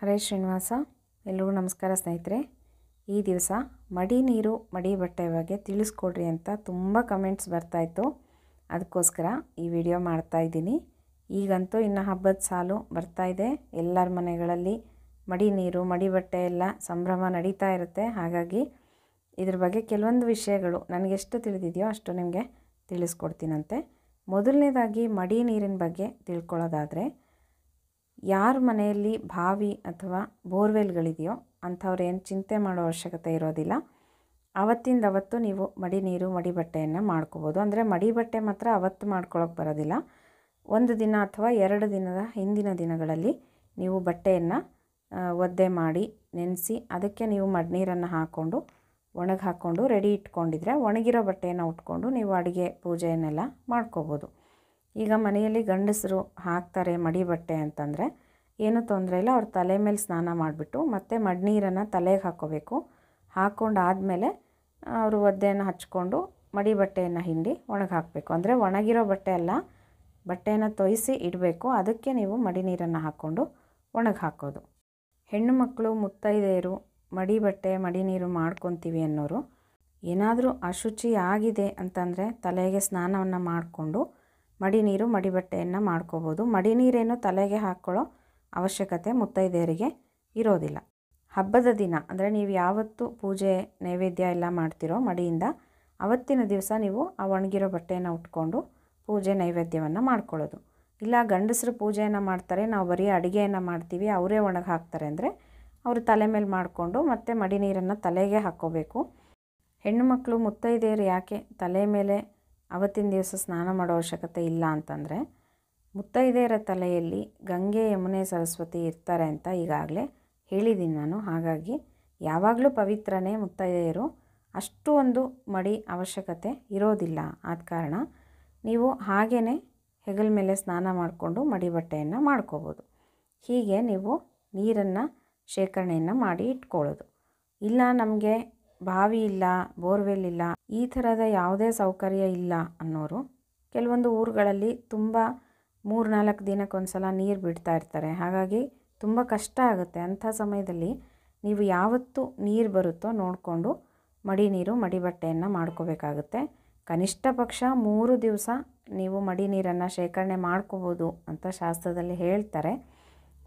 ಹರೇ ಶ್ರೀನಿವಾಸ. ಎಲ್ಲರಿಗೂ ನಮಸ್ಕಾರ ಸ್ನೇಹಿತರೆ. ಈ ದಿವಸ ಮಡಿ ನೀರು ಮಡಿ ಬಟ್ಟೆ ಬಗ್ಗೆ ತಿಳಿಸ್ಕೊಡ್ರಿ ಅಂತ ತುಂಬ ಕಮೆಂಟ್ಸ್ ಬರ್ತಾಯಿತ್ತು. ಅದಕ್ಕೋಸ್ಕರ ಈ ವಿಡಿಯೋ ಮಾಡ್ತಾಯಿದ್ದೀನಿ. ಈಗಂತೂ ಇನ್ನು ಹಬ್ಬದ ಸಾಲು ಬರ್ತಾಯಿದೆ. ಎಲ್ಲರ ಮನೆಗಳಲ್ಲಿ ಮಡಿ ನೀರು ಮಡಿ ಬಟ್ಟೆ ಎಲ್ಲ ಸಂಭ್ರಮ ನಡೀತಾ ಇರುತ್ತೆ. ಹಾಗಾಗಿ ಇದ್ರ ಬಗ್ಗೆ ಕೆಲವೊಂದು ವಿಷಯಗಳು ನನಗೆಷ್ಟು ತಿಳಿದಿದೆಯೋ ಅಷ್ಟು ನಿಮಗೆ ತಿಳಿಸ್ಕೊಡ್ತೀನಂತೆ. ಮೊದಲನೇದಾಗಿ ಮಡಿ ನೀರಿನ ಬಗ್ಗೆ ತಿಳ್ಕೊಳ್ಳೋದಾದರೆ, ಯಾರ ಮನೆಯಲ್ಲಿ ಬಾವಿ ಅಥವಾ ಬೋರ್ವೆಲ್ಗಳಿದೆಯೋ ಅಂಥವ್ರು ಏನು ಚಿಂತೆ ಮಾಡೋ ಅವಶ್ಯಕತೆ ಇರೋದಿಲ್ಲ. ಅವತ್ತಿಂದವತ್ತು ನೀವು ಮಡಿ ನೀರು ಮಡಿ ಬಟ್ಟೆಯನ್ನು ಮಾಡ್ಕೋಬೋದು. ಅಂದರೆ ಮಡಿ ಬಟ್ಟೆ ಮಾತ್ರ ಅವತ್ತು ಮಾಡ್ಕೊಳ್ಳೋಕೆ ಬರೋದಿಲ್ಲ. ಒಂದು ದಿನ ಅಥವಾ 2 ದಿನದ ಹಿಂದಿನ ದಿನಗಳಲ್ಲಿ ನೀವು ಬಟ್ಟೆಯನ್ನು ಒದ್ದೆ ಮಾಡಿ ನೆನೆಸಿ ಅದಕ್ಕೆ ನೀವು ಮಡಿನೀರನ್ನು ಹಾಕ್ಕೊಂಡು ಒಣಗಿ ಹಾಕ್ಕೊಂಡು ರೆಡಿ ಇಟ್ಕೊಂಡಿದ್ರೆ ಒಣಗಿರೋ ಬಟ್ಟೆಯನ್ನು ಉಟ್ಕೊಂಡು ನೀವು ಅಡುಗೆ ಪೂಜೆಯನ್ನೆಲ್ಲ ಮಾಡ್ಕೋಬೋದು. ಈಗ ಮನೆಯಲ್ಲಿ ಗಂಡಸರು ಹಾಕ್ತಾರೆ ಮಡಿ ಬಟ್ಟೆ ಅಂತಂದರೆ ಏನೂ ತೊಂದರೆ ಇಲ್ಲ. ಅವ್ರ ತಲೆ ಮೇಲೆ ಸ್ನಾನ ಮಾಡಿಬಿಟ್ಟು ಮತ್ತು ಮಡಿನೀರನ್ನು ತಲೆಗೆ ಹಾಕ್ಕೋಬೇಕು. ಹಾಕ್ಕೊಂಡಾದಮೇಲೆ ಅವರು ಒದ್ದೆಯನ್ನು ಹಚ್ಕೊಂಡು ಮಡಿ ಬಟ್ಟೆಯನ್ನು ಹಿಂಡಿ ಒಣಗಿ ಹಾಕಬೇಕು. ಅಂದರೆ ಒಣಗಿರೋ ಬಟ್ಟೆ ಅಲ್ಲ, ಬಟ್ಟೆಯನ್ನು ತೊಯಿಸಿ ಇಡಬೇಕು. ಅದಕ್ಕೆ ನೀವು ಮಡಿ ನೀರನ್ನು ಹಾಕ್ಕೊಂಡು ಒಣಗಿ ಹಾಕೋದು. ಹೆಣ್ಣು ಮಕ್ಕಳು ಮುತ್ತೈದೆಯರು ಮಡಿ ಬಟ್ಟೆ ಮಡಿ ನೀರು ಮಾಡ್ಕೊತೀವಿ ಅನ್ನೋರು ಏನಾದರೂ ಅಶುಚಿ ಆಗಿದೆ ಅಂತಂದರೆ ತಲೆಗೆ ಸ್ನಾನವನ್ನು ಮಾಡಿಕೊಂಡು ಮಡಿ ನೀರು ಮಡಿ ಬಟ್ಟೆಯನ್ನು ಮಾಡ್ಕೋಬೋದು. ಮಡಿ ನೀರೇನು ತಲೆಗೆ ಹಾಕ್ಕೊಳ್ಳೋ ಅವಶ್ಯಕತೆ ಮುತ್ತೈದೆಯರಿಗೆ ಇರೋದಿಲ್ಲ. ಹಬ್ಬದ ದಿನ ಅಂದರೆ ನೀವು ಯಾವತ್ತು ಪೂಜೆ ನೈವೇದ್ಯ ಎಲ್ಲ ಮಾಡ್ತಿರೋ ಮಡಿಯಿಂದ ಅವತ್ತಿನ ದಿವಸ ನೀವು ಆ ಒಣಗಿರೋ ಬಟ್ಟೆಯನ್ನು ಉಟ್ಕೊಂಡು ಪೂಜೆ ನೈವೇದ್ಯವನ್ನು ಮಾಡ್ಕೊಳ್ಳೋದು. ಇಲ್ಲ ಗಂಡಸರು ಪೂಜೆಯನ್ನು ಮಾಡ್ತಾರೆ, ನಾವು ಬರೀ ಅಡುಗೆಯನ್ನು ಮಾಡ್ತೀವಿ, ಅವರೇ ಒಣಗಿ ಹಾಕ್ತಾರೆ ಅಂದರೆ ಅವರು ತಲೆ ಮೇಲೆ ಮಾಡಿಕೊಂಡು ಮತ್ತು ಮಡಿ ನೀರನ್ನು ತಲೆಗೆ ಹಾಕ್ಕೋಬೇಕು. ಹೆಣ್ಣು ಮಕ್ಕಳು ಮುತ್ತೈದೆಯರು ಯಾಕೆ ತಲೆ ಮೇಲೆ ಅವತ್ತಿನ ದಿವಸ ಸ್ನಾನ ಮಾಡೋ ಅವಶ್ಯಕತೆ ಇಲ್ಲ ಅಂತಂದರೆ, ಮುತ್ತೈದೆಯರ ತಲೆಯಲ್ಲಿ ಗಂಗೆ ಯಮುನೆ ಸರಸ್ವತಿ ಇರ್ತಾರೆ ಅಂತ ಈಗಾಗಲೇ ಹೇಳಿದ್ದೀನಿ ನಾನು. ಹಾಗಾಗಿ ಯಾವಾಗಲೂ ಪವಿತ್ರನೇ ಮುತ್ತೈದೆಯರು. ಅಷ್ಟು ಒಂದು ಮಡಿ ಅವಶ್ಯಕತೆ ಇರೋದಿಲ್ಲ. ಆದ ಕಾರಣ ನೀವು ಹಾಗೇ ಹೆಗಲ ಮೇಲೆ ಸ್ನಾನ ಮಾಡಿಕೊಂಡು ಮಡಿ ಬಟ್ಟೆಯನ್ನು ಮಾಡ್ಕೋಬೋದು. ಹೀಗೆ ನೀವು ನೀರನ್ನು ಶೇಖರಣೆಯನ್ನು ಮಾಡಿ ಇಟ್ಕೊಳ್ಳೋದು. ಇಲ್ಲ ನಮಗೆ ಬಾವಿ ಇಲ್ಲ, ಬೋರ್ವೆಲ್ ಇಲ್ಲ, ಈ ಥರದ ಯಾವುದೇ ಸೌಕರ್ಯ ಇಲ್ಲ ಅನ್ನೋರು ಕೆಲವೊಂದು ಊರುಗಳಲ್ಲಿ ತುಂಬ 3-4 ದಿನಕ್ಕೊಂದು ಸಲ ನೀರು ಬಿಡ್ತಾ ಇರ್ತಾರೆ. ಹಾಗಾಗಿ ತುಂಬ ಕಷ್ಟ ಆಗುತ್ತೆ. ಅಂಥ ಸಮಯದಲ್ಲಿ ನೀವು ಯಾವತ್ತು ನೀರು ಬರುತ್ತೋ ನೋಡಿಕೊಂಡು ಮಡಿ ನೀರು ಮಡಿ ಬಟ್ಟೆಯನ್ನು ಮಾಡ್ಕೋಬೇಕಾಗುತ್ತೆ. ಕನಿಷ್ಠ ಪಕ್ಷ 3 ದಿವಸ ನೀವು ಮಡಿ ನೀರನ್ನು ಶೇಖರಣೆ ಮಾಡ್ಕೋಬೋದು ಅಂತ ಶಾಸ್ತ್ರದಲ್ಲಿ ಹೇಳ್ತಾರೆ.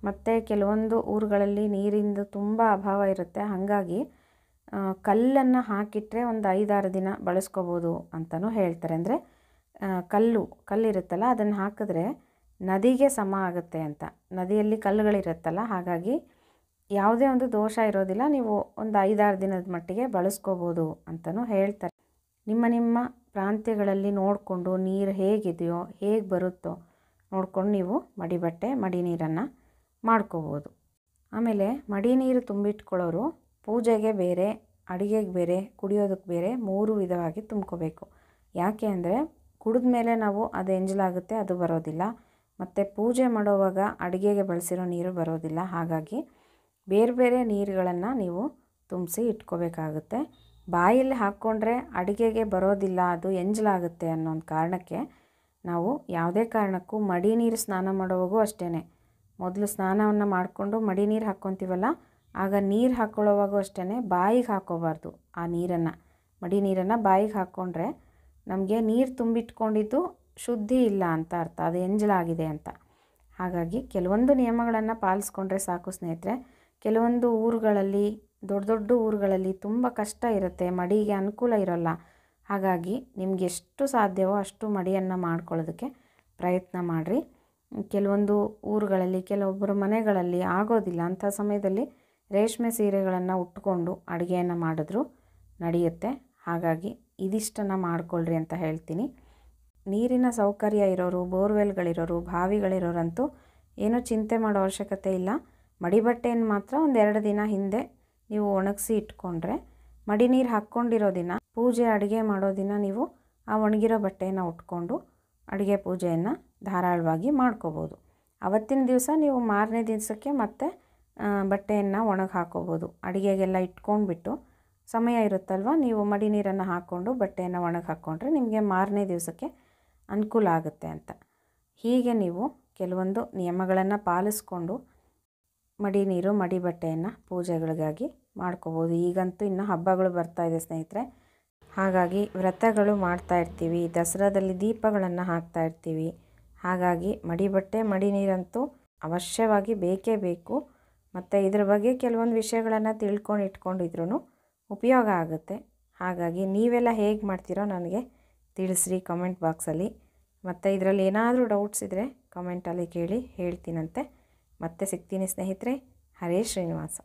ಮತ್ತು ಕೆಲವೊಂದು ಊರುಗಳಲ್ಲಿ ನೀರಿಂದು ತುಂಬ ಅಭಾವ ಇರುತ್ತೆ. ಹಾಗಾಗಿ ಕಲ್ಲನ್ನು ಹಾಕಿಟ್ರೆ ಒಂದು 5-6 ದಿನ ಬಳಸ್ಕೋಬೋದು ಅಂತಲೂ ಹೇಳ್ತಾರೆ. ಅಂದರೆ ಕಲ್ಲಿರುತ್ತಲ್ಲ ಅದನ್ನು ಹಾಕಿದ್ರೆ ನದಿಗೆ ಸಮ ಆಗುತ್ತೆ ಅಂತ. ನದಿಯಲ್ಲಿ ಕಲ್ಲುಗಳಿರುತ್ತಲ್ಲ, ಹಾಗಾಗಿ ಯಾವುದೇ ಒಂದು ದೋಷ ಇರೋದಿಲ್ಲ. ನೀವು ಒಂದು 5-6 ದಿನದ ಮಟ್ಟಿಗೆ ಬಳಸ್ಕೋಬೋದು ಅಂತಲೂ ಹೇಳ್ತಾರೆ. ನಿಮ್ಮ ಪ್ರಾಂತ್ಯಗಳಲ್ಲಿ ನೋಡಿಕೊಂಡು ನೀರು ಹೇಗಿದೆಯೋ ಹೇಗೆ ಬರುತ್ತೋ ನೋಡಿಕೊಂಡು ನೀವು ಮಡಿ ಬಟ್ಟೆ ಮಡಿ ನೀರನ್ನು ಮಾಡ್ಕೋಬೋದು. ಆಮೇಲೆ ಮಡಿ ನೀರು ತುಂಬಿಟ್ಕೊಳ್ಳೋರು ಪೂಜೆಗೆ ಬೇರೆ, ಅಡುಗೆಗೆ ಬೇರೆ, ಕುಡಿಯೋದಕ್ಕೆ ಬೇರೆ 3 ವಿಧವಾಗಿ ತುಂಬ್ಕೋಬೇಕು. ಯಾಕೆ ಅಂದರೆ ಕುಡಿದ ಮೇಲೆ ನಾವು ಅದು ಎಂಜಲಾಗುತ್ತೆ, ಅದು ಬರೋದಿಲ್ಲ. ಮತ್ತು ಪೂಜೆ ಮಾಡೋವಾಗ ಅಡುಗೆಗೆ ಬಳಸಿರೋ ನೀರು ಬರೋದಿಲ್ಲ. ಹಾಗಾಗಿ ಬೇರೆ ಬೇರೆ ನೀರುಗಳನ್ನು ನೀವು ತುಂಬಿಸಿ ಇಟ್ಕೋಬೇಕಾಗುತ್ತೆ. ಬಾಯಲ್ಲಿ ಹಾಕ್ಕೊಂಡ್ರೆ ಅಡುಗೆಗೆ ಬರೋದಿಲ್ಲ, ಅದು ಎಂಜಲಾಗುತ್ತೆ ಅನ್ನೋ ಒಂದು ಕಾರಣಕ್ಕೆ ನಾವು ಯಾವುದೇ ಕಾರಣಕ್ಕೂ ಮಡಿ ನೀರು ಸ್ನಾನ ಮಾಡೋವಾಗೂ ಅಷ್ಟೇ, ಮೊದಲು ಸ್ನಾನವನ್ನು ಮಾಡಿಕೊಂಡು ಮಡಿ ನೀರು ಹಾಕ್ಕೊತೀವಲ್ಲ, ಆಗ ನೀರು ಹಾಕ್ಕೊಳ್ಳೋವಾಗೂ ಅಷ್ಟೇ ಬಾಯಿಗೆ ಹಾಕ್ಕೋಬಾರ್ದು. ಆ ನೀರನ್ನು ಮಡಿ ನೀರನ್ನು ಬಾಯಿಗೆ ಹಾಕ್ಕೊಂಡ್ರೆ ನಮಗೆ ನೀರು ತುಂಬಿಟ್ಕೊಂಡಿದ್ದು ಶುದ್ಧಿ ಇಲ್ಲ ಅಂತ ಅರ್ಥ, ಅದು ಎಂಜಲಾಗಿದೆ ಅಂತ. ಹಾಗಾಗಿ ಕೆಲವೊಂದು ನಿಯಮಗಳನ್ನು ಪಾಲಿಸ್ಕೊಂಡ್ರೆ ಸಾಕು ಸ್ನೇಹಿತರೆ. ಕೆಲವೊಂದು ಊರುಗಳಲ್ಲಿ ದೊಡ್ಡ ದೊಡ್ಡ ಊರುಗಳಲ್ಲಿ ತುಂಬ ಕಷ್ಟ ಇರುತ್ತೆ, ಮಡಿಗೆ ಅನುಕೂಲ ಇರೋಲ್ಲ. ಹಾಗಾಗಿ ನಿಮ್ಗೆ ಎಷ್ಟು ಸಾಧ್ಯವೋ ಅಷ್ಟು ಮಡಿಯನ್ನು ಮಾಡ್ಕೊಳ್ಳೋದಕ್ಕೆ ಪ್ರಯತ್ನ ಮಾಡಿರಿ. ಕೆಲವೊಂದು ಊರುಗಳಲ್ಲಿ ಕೆಲವೊಬ್ಬರ ಮನೆಗಳಲ್ಲಿ ಆಗೋದಿಲ್ಲ. ಅಂಥ ಸಮಯದಲ್ಲಿ ರೇಷ್ಮೆ ಸೀರೆಗಳನ್ನು ಉಟ್ಕೊಂಡು ಅಡುಗೆಯನ್ನು ಮಾಡಿದ್ರೂ ನಡೆಯುತ್ತೆ. ಹಾಗಾಗಿ ಇದಿಷ್ಟನ್ನು ಮಾಡಿಕೊಳ್ಳ್ರಿ ಅಂತ ಹೇಳ್ತೀನಿ. ನೀರಿನ ಸೌಕರ್ಯ ಇರೋರು, ಬೋರ್ವೆಲ್ಗಳಿರೋರು, ಬಾವಿಗಳಿರೋರಂತೂ ಏನೂ ಚಿಂತೆ ಮಾಡೋ ಅವಶ್ಯಕತೆ ಇಲ್ಲ. ಮಡಿ ಬಟ್ಟೆಯನ್ನು ಮಾತ್ರ ಒಂದು 2 ದಿನ ಹಿಂದೆ ನೀವು ಒಣಗಿಸಿ ಇಟ್ಕೊಂಡ್ರೆ ಮಡಿ ನೀರು ಹಾಕ್ಕೊಂಡಿರೋ ದಿನ ಪೂಜೆ ಅಡುಗೆ ಮಾಡೋ ದಿನ ನೀವು ಆ ಒಣಗಿರೋ ಬಟ್ಟೆಯನ್ನು ಉಟ್ಕೊಂಡು ಅಡುಗೆ ಪೂಜೆಯನ್ನು ಧಾರಾಳವಾಗಿ ಮಾಡ್ಕೋಬೋದು. ಅವತ್ತಿನ ದಿವಸ ನೀವು ಮಾರನೇ ದಿವಸಕ್ಕೆ ಮತ್ತೆ ಬಟ್ಟೆಯನ್ನು ಒಣಗಿ ಹಾಕೋಬೋದು. ಅಡುಗೆಗೆಲ್ಲ ಇಟ್ಕೊಂಡ್ಬಿಟ್ಟು ಸಮಯ ಇರುತ್ತಲ್ವ, ನೀವು ಮಡಿ ನೀರನ್ನು ಹಾಕ್ಕೊಂಡು ಬಟ್ಟೆಯನ್ನು ಒಣಗಿ ಹಾಕ್ಕೊಂಡ್ರೆ ನಿಮಗೆ ಮಾರನೇ ದಿವಸಕ್ಕೆ ಅನುಕೂಲ ಆಗುತ್ತೆ ಅಂತ. ಹೀಗೆ ನೀವು ಕೆಲವೊಂದು ನಿಯಮಗಳನ್ನು ಪಾಲಿಸ್ಕೊಂಡು ಮಡಿ ನೀರು ಮಡಿ ಬಟ್ಟೆಯನ್ನು ಪೂಜೆಗಳಿಗಾಗಿ ಮಾಡ್ಕೋಬೋದು. ಈಗಂತೂ ಇನ್ನೂ ಹಬ್ಬಗಳು ಬರ್ತಾಯಿದೆ ಸ್ನೇಹಿತರೆ, ಹಾಗಾಗಿ ವ್ರತಗಳು ಮಾಡ್ತಾ ಇರ್ತೀವಿ, ದಸರಾದಲ್ಲಿ ದೀಪಗಳನ್ನು ಹಾಕ್ತಾ ಇರ್ತೀವಿ. ಹಾಗಾಗಿ ಮಡಿ ಬಟ್ಟೆ ಮಡಿ ನೀರಂತೂ ಅವಶ್ಯವಾಗಿ ಬೇಕೇ ಬೇಕು. ಮತ್ತು ಇದ್ರ ಬಗ್ಗೆ ಕೆಲವೊಂದು ವಿಷಯಗಳನ್ನು ತಿಳ್ಕೊಂಡು ಇಟ್ಕೊಂಡಿದ್ರೂ ಉಪಯೋಗ ಆಗುತ್ತೆ. ಹಾಗಾಗಿ ನೀವೆಲ್ಲ ಹೇಗೆ ಮಾಡ್ತೀರೋ ನನಗೆ ತಿಳಿಸ್ರಿ ಕಮೆಂಟ್ ಬಾಕ್ಸಲ್ಲಿ. ಮತ್ತು ಇದರಲ್ಲಿ ಏನಾದರೂ ಡೌಟ್ಸ್ ಇದ್ದರೆ ಕಮೆಂಟಲ್ಲಿ ಕೇಳಿ ಹೇಳ್ತೀನಂತೆ. ಮತ್ತೆ ಸಿಗ್ತೀನಿ ಸ್ನೇಹಿತರೆ. ಹರೇ ಶ್ರೀನಿವಾಸ.